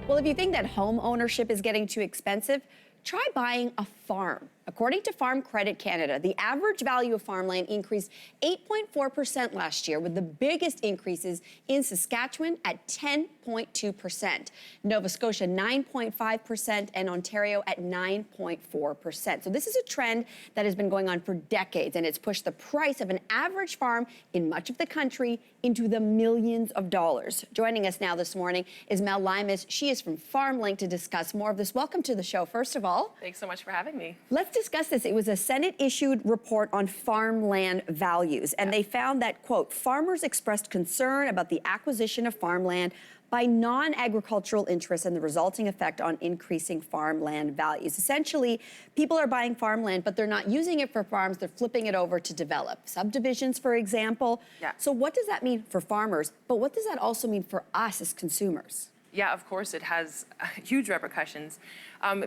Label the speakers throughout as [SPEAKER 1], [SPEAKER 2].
[SPEAKER 1] Well, if you think that home ownership is getting too expensive, try buying a farm. According to Farm Credit Canada, the average value of farmland increased 8.4% last year, with the biggest increases in Saskatchewan at 10.2%, Nova Scotia 9.5%, and Ontario at 9.4%. So this is a trend that has been going on for decades, and it's pushed the price of an average farm in much of the country into the millions of dollars. Joining us now this morning is Mel Luymes. She is from FarmLINK to discuss more of this. Welcome to the show, first of all.
[SPEAKER 2] Thanks so much for having me.
[SPEAKER 1] Let's discuss this. It was a Senate-issued report on farmland values, and they found that, quote, farmers expressed concern about the acquisition of farmland by non-agricultural interests and the resulting effect on increasing farmland values. Essentially, people are buying farmland, but they're not using it for farms. They're flipping it over to develop subdivisions, for example.
[SPEAKER 2] Yeah.
[SPEAKER 1] So what does that mean for farmers? But what does that also mean for us as consumers?
[SPEAKER 2] Yeah, of course, it has huge repercussions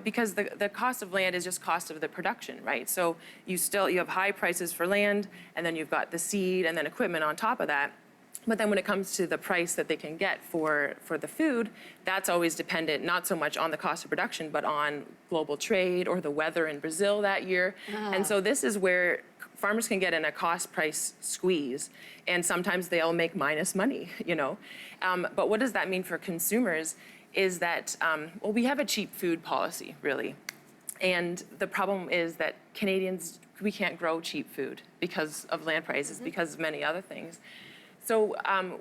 [SPEAKER 2] because the cost of land is just cost of the production, right? So you have high prices for land, and then you've got the seed and then equipment on top of that. But then when it comes to the price that they can get for the food, that's always dependent not so much on the cost of production, but on global trade or the weather in Brazil that year. And so this is where farmers can get in a cost price squeeze, and sometimes they'll make minus money, you know. But what does that mean for consumers is that, well, we have a cheap food policy, really. And the problem is that Canadians, we can't grow cheap food because of land prices, because of many other things. So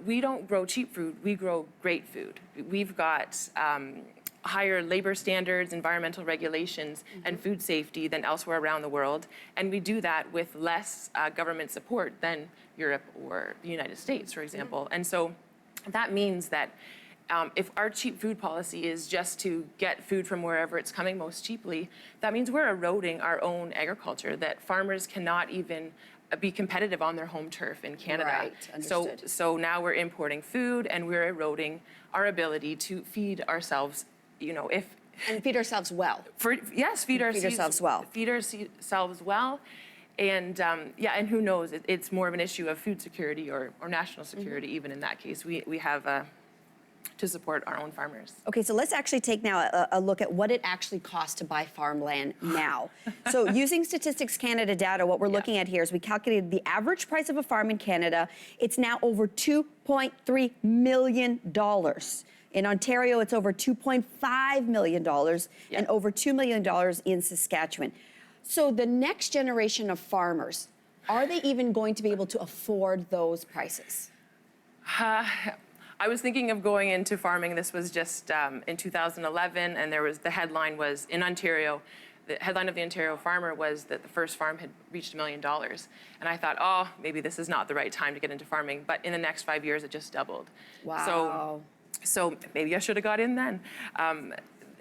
[SPEAKER 2] we don't grow cheap food, we grow great food. We've got higher labor standards, environmental regulations, and food safety than elsewhere around the world. And we do that with less government support than Europe or the United States, for example. And so that means that if our cheap food policy is just to get food from wherever it's coming most cheaply, that means we're eroding our own agriculture, that farmers cannot even be competitive on their home turf in Canada.
[SPEAKER 1] Right, understood.
[SPEAKER 2] So now we're importing food and we're eroding our ability to feed ourselves, you know,
[SPEAKER 1] And feed ourselves well.
[SPEAKER 2] Feed
[SPEAKER 1] ourselves well.
[SPEAKER 2] Feed ourselves well. And yeah, and who knows, it's more of an issue of food security or national security, even in that case. We have to support our own farmers.
[SPEAKER 1] Okay, so let's actually take now a look at what it actually costs to buy farmland now. So using Statistics Canada data, what we're looking at here is we calculated the average price of a farm in Canada. It's now over $2.3 million. In Ontario, it's over $2.5 million and over $2 million in Saskatchewan. So the next generation of farmers, are they even going to be able to afford those prices?
[SPEAKER 2] I was thinking of going into farming. This was just in 2011, and the headline was in Ontario. The headline of the Ontario Farmer was that the first farm had reached $1 million. And I thought, oh, maybe this is not the right time to get into farming. But in the next 5 years, it just doubled.
[SPEAKER 1] Wow.
[SPEAKER 2] So maybe I should have got in then.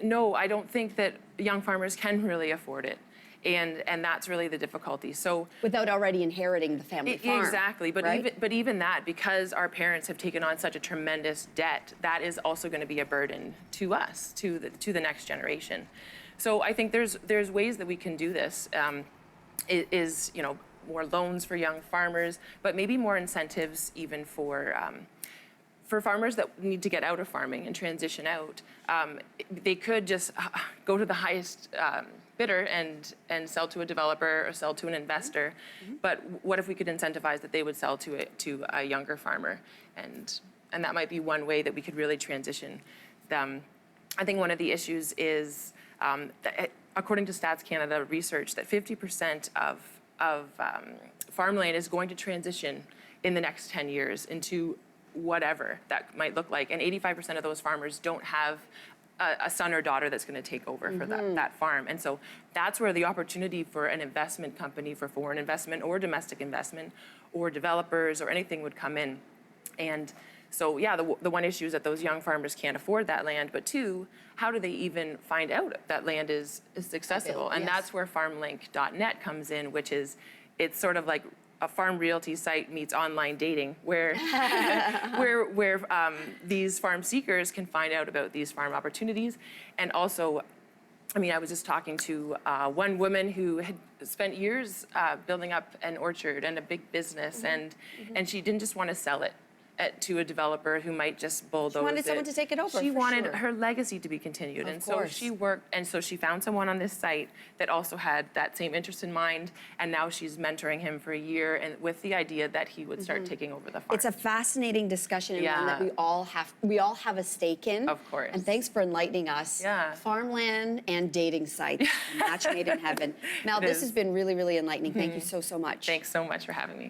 [SPEAKER 2] No, I don't think that young farmers can really afford it. And that's really the difficulty. So
[SPEAKER 1] without already inheriting the family farm.
[SPEAKER 2] Exactly, but
[SPEAKER 1] right?
[SPEAKER 2] even that, because our parents have taken on such a tremendous debt, that is also going to be a burden to us, to the next generation. So I think there's ways that we can do this. Is you know, more loans for young farmers, but maybe more incentives even for farmers that need to get out of farming and transition out. They could just go to the highest bidder and sell to a developer or sell to an investor. But what if we could incentivize that they would sell to a younger farmer? And that might be one way that we could really transition them. I think one of the issues is, that, according to Stats Canada research, that 50% of farmland is going to transition in the next 10 years into whatever that might look like. And 85% of those farmers don't have a son or daughter that's going to take over for that farm. And so that's where the opportunity for an investment company, for foreign investment or domestic investment or developers or anything would come in. And so, yeah, the one issue is that those young farmers can't afford that land, but two, how do they even find out that land is accessible? And that's where farmlink.net comes in, which is, it's sort of like a farm realty site meets online dating, where these farm seekers can find out about these farm opportunities. And also, I mean, I was just talking to one woman who had spent years building up an orchard and a big business, and she didn't just want to sell it to a developer who might just bulldoze it.
[SPEAKER 1] She wanted someone to take it over,
[SPEAKER 2] She
[SPEAKER 1] for
[SPEAKER 2] wanted
[SPEAKER 1] sure.
[SPEAKER 2] her legacy to be continued.
[SPEAKER 1] Of
[SPEAKER 2] And
[SPEAKER 1] course.
[SPEAKER 2] so she worked, and so she found someone on this site that also had that same interest in mind, and now she's mentoring him for a year, and with the idea that he would start taking over the farm.
[SPEAKER 1] It's a fascinating discussion and one that
[SPEAKER 2] Yeah.
[SPEAKER 1] we all have a stake in.
[SPEAKER 2] Of course.
[SPEAKER 1] And thanks for enlightening us.
[SPEAKER 2] Yeah.
[SPEAKER 1] Farmland and dating sites, a match made in heaven. Mel,
[SPEAKER 2] It
[SPEAKER 1] this
[SPEAKER 2] is.
[SPEAKER 1] has been really, really enlightening. Thank you so, so much.
[SPEAKER 2] Thanks so much for having me.